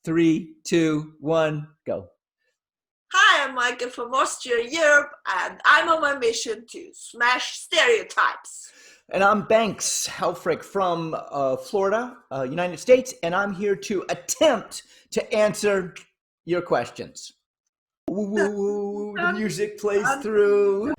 3, 2, 1, go. Hi, I'm Mijke from Austria, Europe, and I'm on my mission to smash stereotypes. And I'm Banks Helfrich from Florida, United States, and I'm here to attempt to answer your questions. Ooh, the music plays through.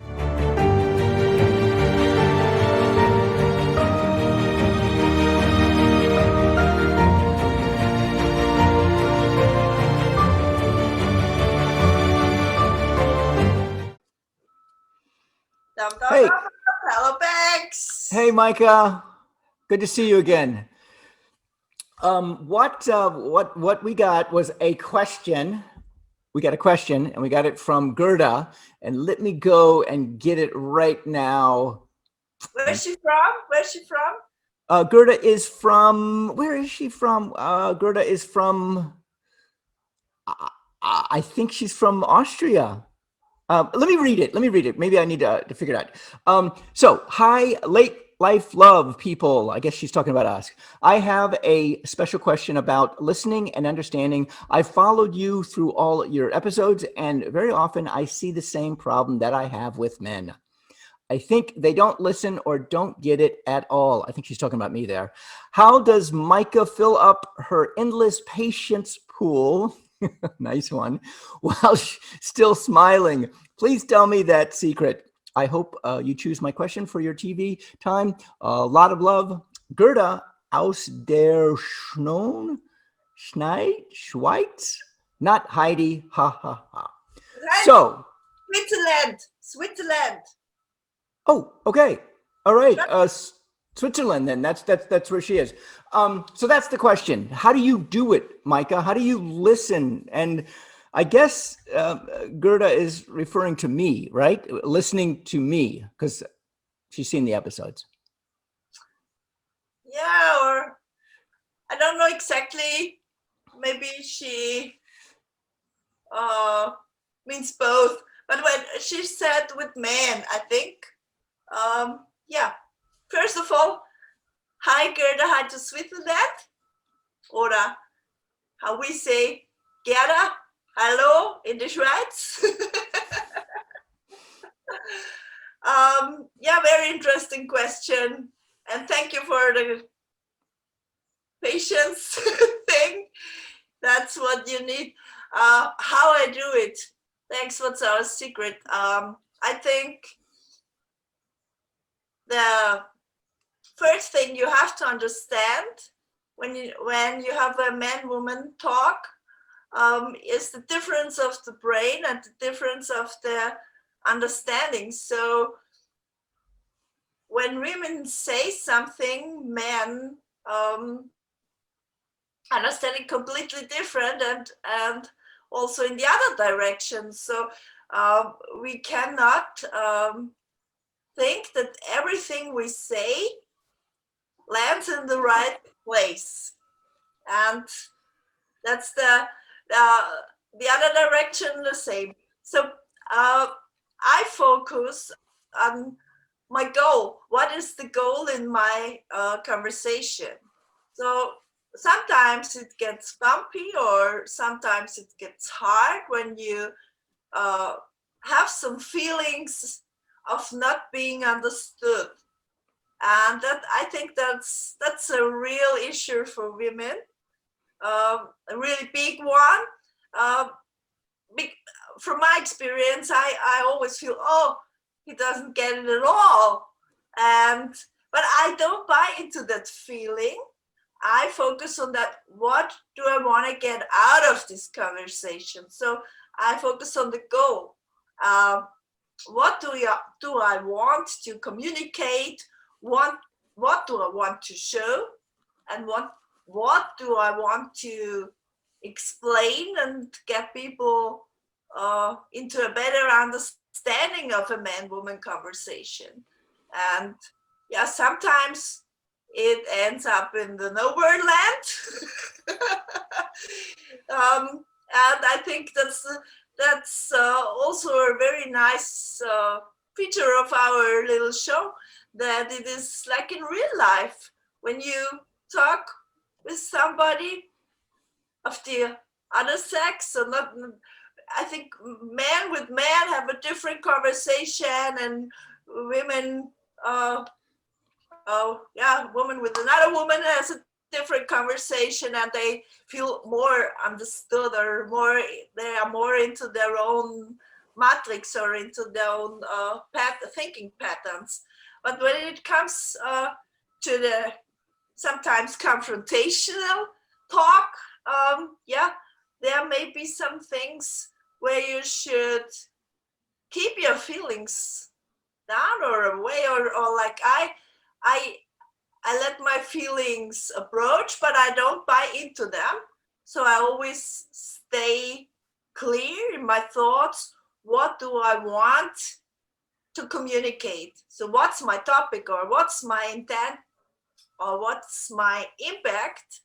Hey. Hello, Banks. Hey, Mijke. Good to see you again. What we got was a question. We got a question, and we got it from GERDA. And let me go and get it right now. Where's she from? Where's she from? GERDA is from. Where is she from? GERDA is from. I think she's from Austria. Let me read it. Maybe I need to figure it out. So, hi, late.life.love people. I guess she's talking about us. I have a special question about listening and understanding. I've followed you through all your episodes, and very often I see the same problem that I have with men. I think they don't listen or don't get it at all. I think she's talking about me there. How does Mijke fill up her endless patience pool? Nice one. While still smiling. Please tell me that secret. I hope you choose my question for your TV time. A lot of love. GERDA aus der Schweiz. Not Heidi. Ha ha ha. Right. So. Switzerland. Oh, okay. All right. Switzerland, then. That's where she is. So that's the question. How do you do it, Mijke? How do you listen? And I guess GERDA is referring to me, right? Listening to me, because she's seen the episodes. Yeah, or I don't know exactly. Maybe she means both. But when she said with men, I think, yeah. First of all, hi GERDA, hi to Switzerland. Or how we say, GERDA, hello in the Schweiz. Yeah, very interesting question. And thank you for the patience thing. That's what you need. How I do it. Thanks, what's our secret? I think the first thing you have to understand when you have a man-woman talk is the difference of the brain and the difference of the understanding. So when women say something, men understand it completely different, and also in the other direction. So we cannot think that everything we say lands in the right place, and that's the other direction the same. So I focus on my goal. What is the goal in my conversation? So sometimes it gets bumpy, or sometimes it gets hard when you have some feelings of not being understood. And that, I think that's a real issue for women, a really big one. From my experience, I always feel, oh, he doesn't get it at all. But I don't buy into that feeling. I focus on that. What do I want to get out of this conversation? So I focus on the goal. What do I want to communicate? What do I want to show? And what do I want to explain and get people into a better understanding of a man-woman conversation? And yeah, sometimes it ends up in the nowhere land. And I think that's also a very nice feature of our little show, that it is like in real life. When you talk with somebody, of the other sex. So not, I think men with men have a different conversation, and women, woman with another woman has a different conversation, and they feel more understood, or more, they are more into their own matrix, or into their own thinking patterns. But when it comes to the sometimes confrontational talk, yeah, there may be some things where you should keep your feelings down or away, or like I I let my feelings approach, but I don't buy into them. So I always stay clear in my thoughts. What do I want to communicate? So what's my topic, or what's my intent, or what's my impact?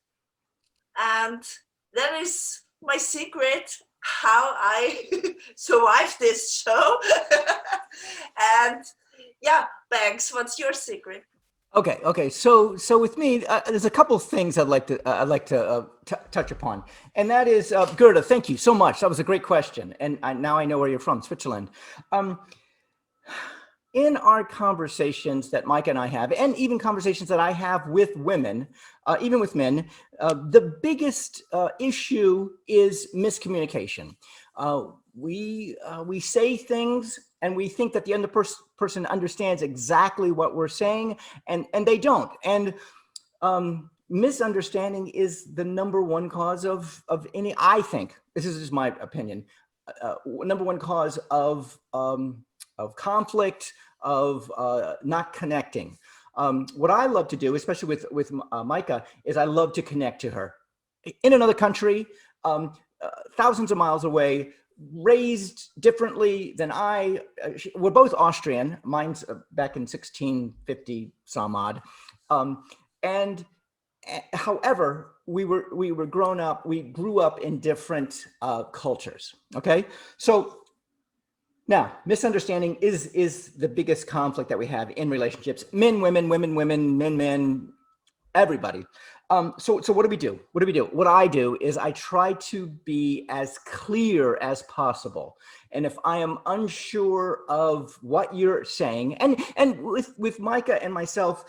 And that is my secret how I survive this show. And yeah, Banks, what's your secret? Okay. So with me, there's a couple of things I'd like to touch upon, and that is Gerda. Thank you so much. That was a great question, and now I know where you're from, Switzerland. Um, in our conversations that Mike and I have, and even conversations that I have with women, even with men, the biggest issue is miscommunication. We say things and we think that the other person understands exactly what we're saying, and they don't. And misunderstanding is the number one cause of any. I think this is just my opinion. Number one cause of conflict, of not connecting. What I love to do, especially with Mijke, is I love to connect to her in another country, thousands of miles away, raised differently than I. We're both Austrian. Mine's back in 1650 some odd, and however, we were grown up. We grew up in different cultures. Okay, so now, misunderstanding is the biggest conflict that we have in relationships. Men, women, women, women, men, men, everybody. So what do we do? What do we do? What I do is I try to be as clear as possible. And if I am unsure of what you're saying, and with Mijke and myself,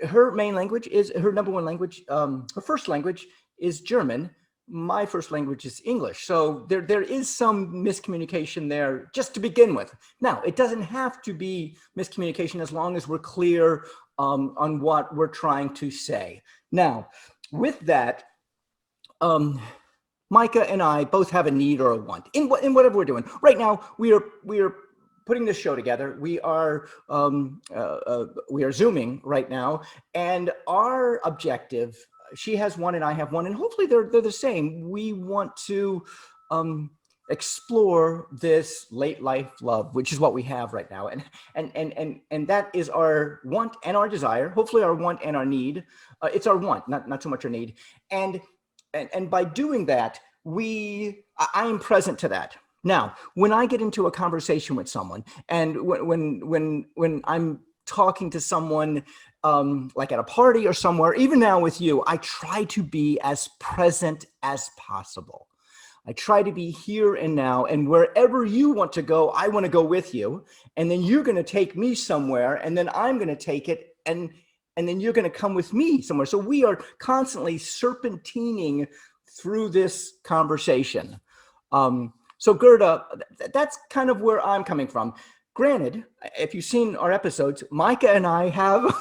her main language is her number one language. Her first language is German. My first language is English. So there is some miscommunication there just to begin with. Now, it doesn't have to be miscommunication as long as we're clear on what we're trying to say. Now, with that, Mijke and I both have a need or a want in whatever we're doing. Right now, we are putting this show together. We are Zooming right now, and our objective. She has one, and I have one, and hopefully they're the same. We want to explore this late life love, which is what we have right now, and that is our want and our desire. Hopefully, our want and our need. It's our want, not so much our need, and by doing that, I am present to that. Now, when I get into a conversation with someone, and when I'm talking to someone, like at a party or somewhere, even now with you, I try to be as present as possible. I try to be here and now, and wherever you want to go, I want to go with you, and then you're going to take me somewhere, and then I'm going to take it, and then you're going to come with me somewhere. So we are constantly serpentining through this conversation. So Gerda, that's kind of where I'm coming from. Granted, if you've seen our episodes, Mijke and I have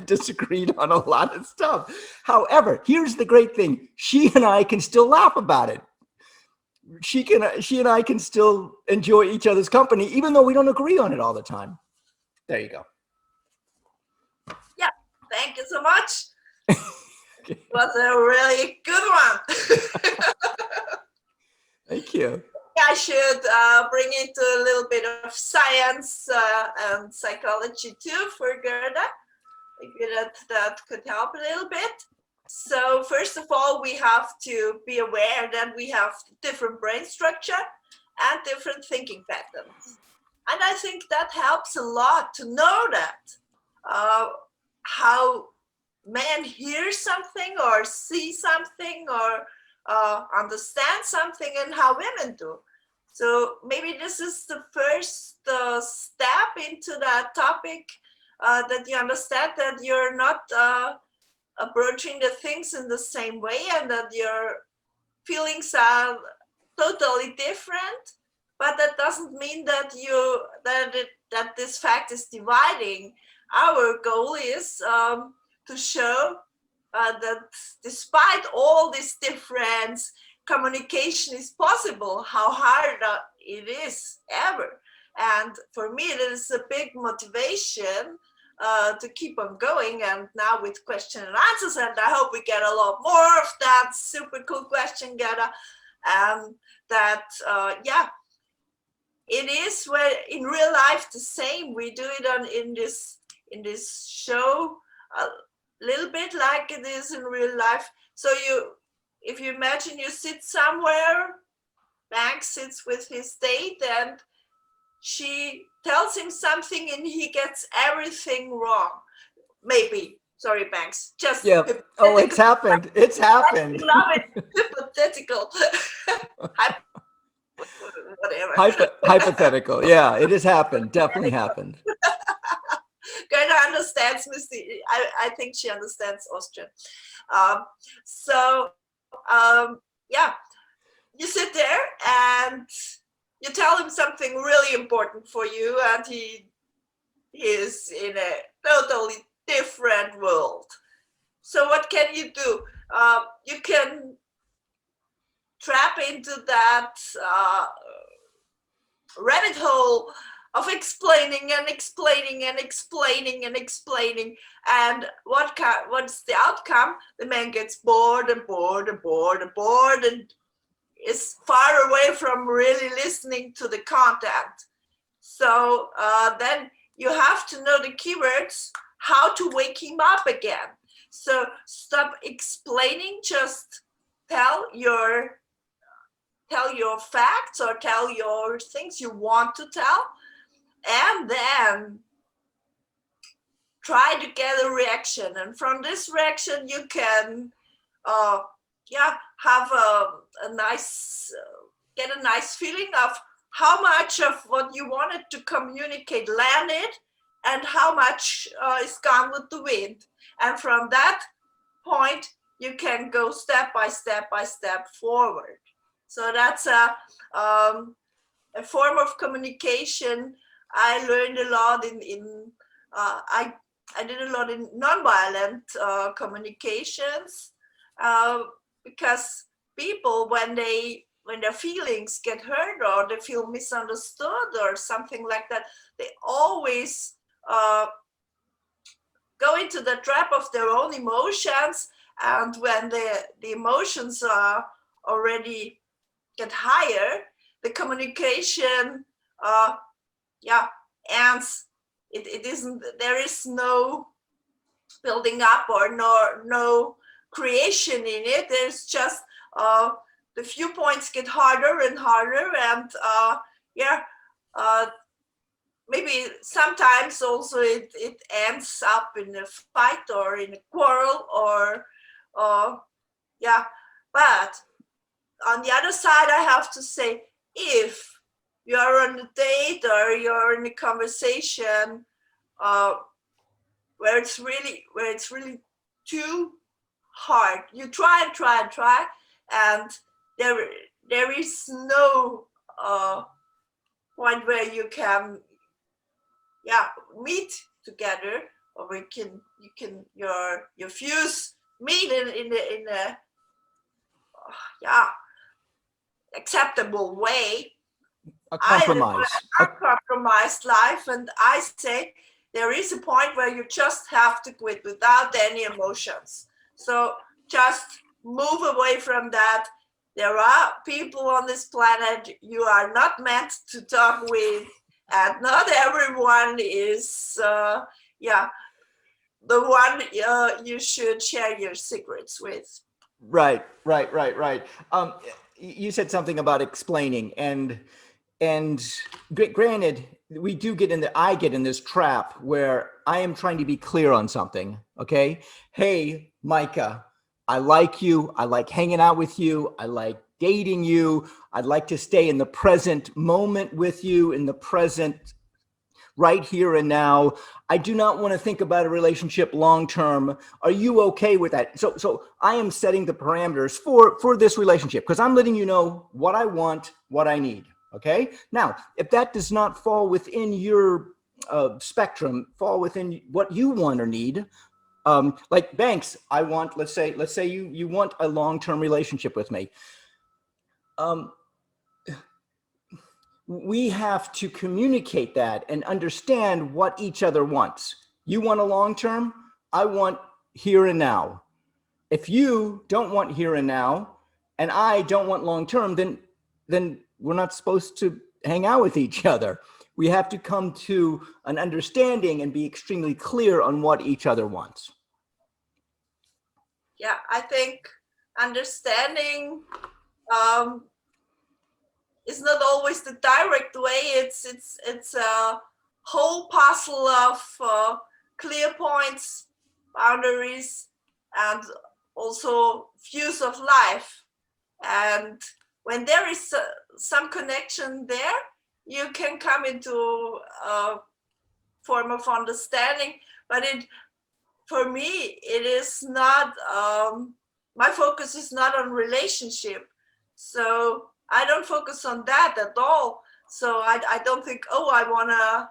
disagreed on a lot of stuff. However, here's the great thing. She and I can still laugh about it. She and I can still enjoy each other's company, even though we don't agree on it all the time. There you go. Yeah, thank you so much. It was a really good one. Thank you. I should bring into a little bit of science and psychology too for Gerda. Maybe that could help a little bit. So first of all, we have to be aware that we have different brain structure and different thinking patterns. And I think that helps a lot to know that, how men hear something or see something or understand something, and how women do. So maybe this is the first step into that topic, that you understand that you're not approaching the things in the same way, and that your feelings are totally different. But that doesn't mean that that this fact is dividing. Our goal is to show that despite all this difference, communication is possible. How hard it is ever. And for me, it is a big motivation to keep on going. And now with question and answers, and I hope we get a lot more of that super cool question, Gerda. That yeah, it is where in real life the same. We do it in this show a little bit like it is in real life. So if you imagine you sit somewhere, Banks sits with his date, and she tells him something and he gets everything wrong. Maybe. Sorry, Banks. Just Yeah. Oh, it's happened. It's happened. I love it. Hypothetical. Whatever. Hypothetical. Yeah, it has happened. Definitely happened. Gerda understands Misty. I think she understands Austrian. So yeah, you sit there and you tell him something really important for you, and he is in a totally different world. So what can you do? You can trap into that rabbit hole of explaining and explaining and explaining and explaining. And what's the outcome? The man gets bored and bored and bored and bored and is far away from really listening to the content. So then you have to know the keywords, how to wake him up again. So stop explaining, just tell your facts or tell your things you want to tell, and then try to get a reaction. And from this reaction, you can have a nice get a nice feeling of how much of what you wanted to communicate landed and how much is gone with the wind. And from that point, you can go step by step by step forward. So that's a form of communication. I learned a lot in I did a lot in nonviolent communications, because people, when their feelings get hurt or they feel misunderstood or something like that, they always go into the trap of their own emotions. And when the emotions are already get higher, the communication ends. It isn't, there is no building up or no creation in it. There's just the viewpoints get harder and harder, and maybe sometimes also it ends up in a fight or in a quarrel or but on the other side, I have to say, if you're on a date or you're in a conversation where it's really too hard, you try and try and try, and there is no point where you can meet together, or you can your views meet in a acceptable way. A compromise. I live a compromised life, and I say there is a point where you just have to quit without any emotions. So just move away from that. There are people on this planet you are not meant to talk with, and not everyone is the one you should share your secrets with. Right. You said something about explaining, and And granted, we do get in the, I get in this trap where I am trying to be clear on something. Okay. Hey, Micah, I like you. I like hanging out with you. I like dating you. I'd like to stay in the present moment with you, in the present, right here and now. I do not want to think about a relationship long term. Are you okay with that? So I am setting the parameters for this relationship because I'm letting you know what I want, what I need. Okay. Now, if that does not fall within your spectrum, fall within what you want or need, like Banks, I want, let's say you want a long-term relationship with me. We have to communicate that and understand what each other wants. You want a long-term, I want here and now. If you don't want here and now, and I don't want long-term, then we're not supposed to hang out with each other. We have to come to an understanding and be extremely clear on what each other wants. Yeah, I think understanding is not always the direct way. It's a whole puzzle of clear points, boundaries, and also views of life. And when there is some connection there, you can come into a form of understanding. But for me, it is not, my focus is not on relationship. So I don't focus on that at all. So I don't think, oh, I want to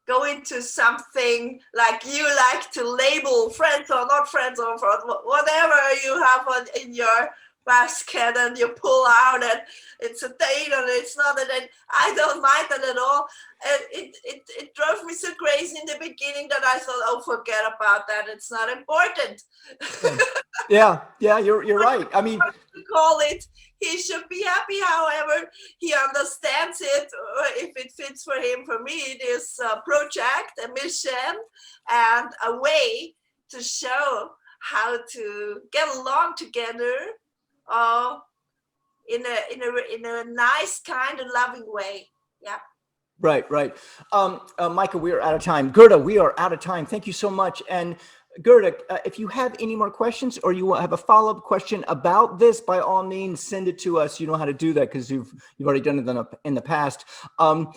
go into something like you like to label friends or not friends or whatever you have in your basket and you pull out and it's a date and it's not a date. I don't mind that at all. And it drove me so crazy in the beginning that I thought, oh, forget about that. It's not important. Yeah, you're right. I mean, to call it, he should be happy. However, he understands it. If it fits for him, for me, it is a project, a mission, and a way to show how to get along together in a nice, kind of loving way. Yeah. Right. Micah, we are out of time. Gerda, we are out of time. Thank you so much. And Gerda, if you have any more questions or you have a follow-up question about this, by all means, send it to us. You know how to do that because you've already done it in the past. And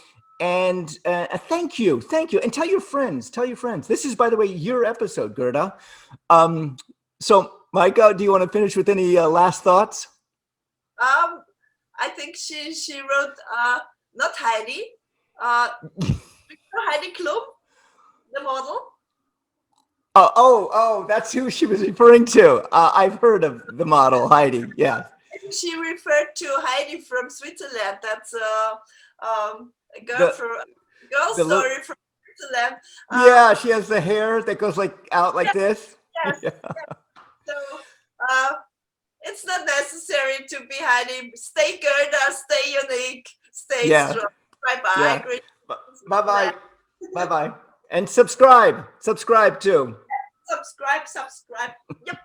thank you. And tell your friends. This is, by the way, your episode, Gerda. So, Micah, do you want to finish with any last thoughts? I think she wrote, not Heidi, Heidi Klum, the model. Oh, that's who she was referring to. I've heard of the model, Heidi. Yeah. She referred to Heidi from Switzerland. That's a girl story from Switzerland. Yeah, she has the hair that goes like out like this. Yes. Yeah. So it's not necessary to be Heidi. Stay Gerda, stay unique, stay strong. Bye-bye. Yeah. Bye-bye. And subscribe too. Subscribe. Yep.